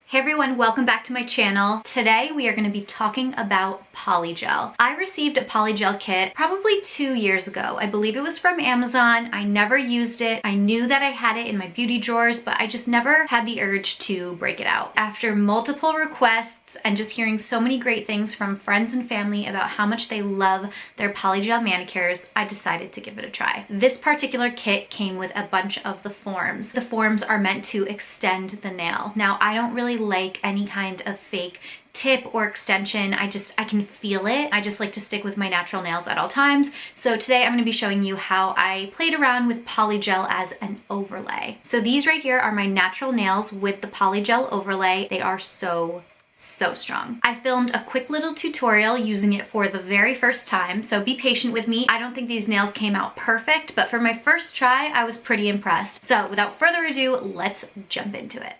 Hey everyone, welcome back to my channel. Today we are going to be talking about polygel. I received a polygel kit probably 2 years ago. I believe it was from Amazon. I never used it. I knew that I had it in my beauty drawers, but I just never had the urge to break it out. After multiple requests and just hearing so many great things from friends and family about how much they love their polygel manicures, I decided to give it a try. This particular kit came with a bunch of the forms. The forms are meant to extend the nail. Now, I don't really like any kind of fake tip or extension. I can feel it. I just like to stick with my natural nails at all times. So today I'm going to be showing you how I played around with polygel as an overlay. So these right here are my natural nails with the polygel overlay. They are so strong. I filmed a quick little tutorial using it for the very first time, so be patient with me. I don't think these nails came out perfect, but for my first try, I was pretty impressed. So without further ado, let's jump into it.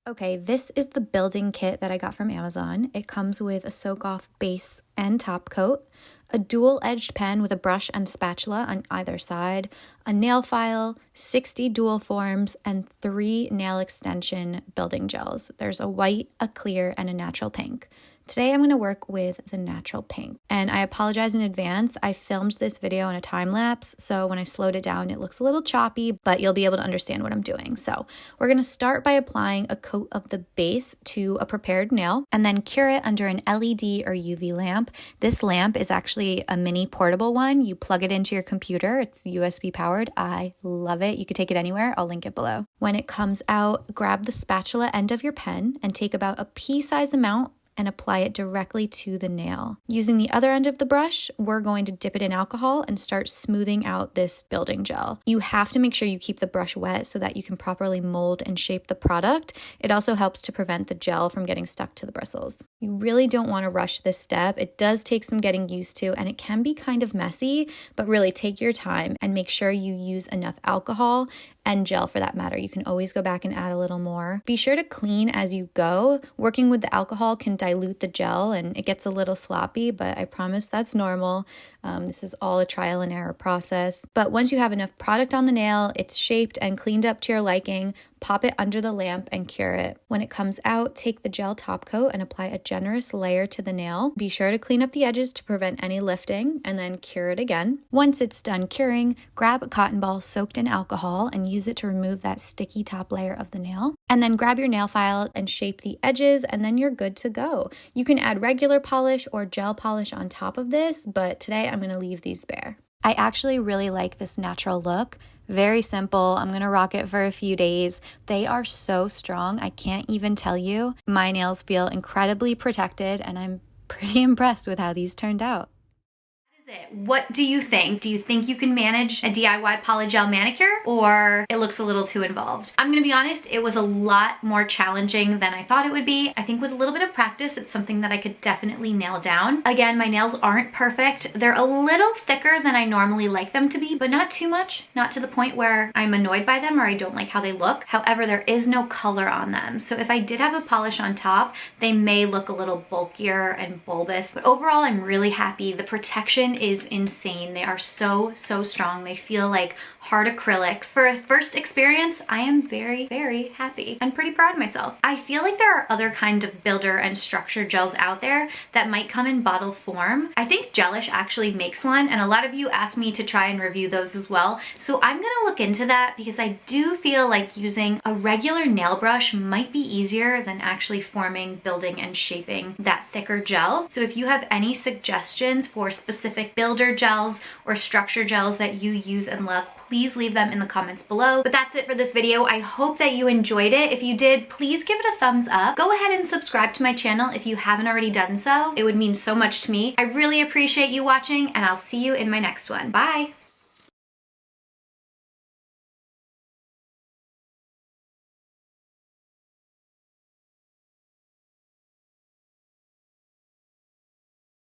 Okay, this is the building kit that I got from Amazon. It comes with a soak-off base and top coat, a dual-edged pen with a brush and spatula on either side, a nail file, 60 dual forms, and 3 nail extension building gels. There's a white, a clear, and a natural pink. Today I'm going to work with the natural pink, and I apologize in advance. I filmed this video in a time lapse, so when I slowed it down it looks a little choppy, but you'll be able to understand what I'm doing. So we're going to start by applying a coat of the base to a prepared nail and then cure it under an LED or UV lamp. This lamp is actually a mini portable one. You plug it into your computer. It's USB powered. I love it. You could take it anywhere. I'll link it below. When it comes out, grab the spatula end of your pen and take about a pea-sized amount and apply it directly to the nail. Using the other end of the brush, we're going to dip it in alcohol and start smoothing out this building gel. You have to make sure you keep the brush wet so that you can properly mold and shape the product. It also helps to prevent the gel from getting stuck to the bristles. You really don't want to rush this step. It does take some getting used to and it can be kind of messy, but really take your time and make sure you use enough alcohol and gel for that matter. You can always go back and add a little more. Be sure to clean as you go. Working with the alcohol can dilute the gel and it gets a little sloppy, but I promise that's normal. This is all a trial and error process. But once you have enough product on the nail, it's shaped and cleaned up to your liking, pop it under the lamp and cure it. When it comes out, take the gel top coat and apply a generous layer to the nail. Be sure to clean up the edges to prevent any lifting and then cure it again. Once it's done curing, grab a cotton ball soaked in alcohol and use it to remove that sticky top layer of the nail. And then grab your nail file and shape the edges and then you're good to go. You can add regular polish or gel polish on top of this, but today I'm going to leave these bare. I actually really like this natural look. Very simple. I'm going to rock it for a few days. They are so strong. I can't even tell you. My nails feel incredibly protected and I'm pretty impressed with how these turned out. What do you think? Do you think you can manage a DIY polygel manicure or it looks a little too involved? I'm gonna be honest, it was a lot more challenging than I thought it would be. I think with a little bit of practice, it's something that I could definitely nail down. Again, my nails aren't perfect. They're a little thicker than I normally like them to be, but not too much, not to the point where I'm annoyed by them or I don't like how they look. However, there is no color on them. So if I did have a polish on top, they may look a little bulkier and bulbous, but overall, I'm really happy. The protection is insane. They are so strong. They feel like hard acrylics. For a first experience, I am very happy and pretty proud of myself. I feel like there are other kinds of builder and structure gels out there that might come in bottle form. I think Gelish actually makes one and a lot of you asked me to try and review those as well. So I'm gonna look into that because I do feel like using a regular nail brush might be easier than actually forming, building, and shaping that thicker gel. So if you have any suggestions for specific builder gels or structure gels that you use and love, please leave them in the comments below. But that's it for this video. I hope that you enjoyed it. If you did, please give it a thumbs up. Go ahead and subscribe to my channel if you haven't already done so. It would mean so much to me. I really appreciate you watching and I'll see you in my next one. Bye.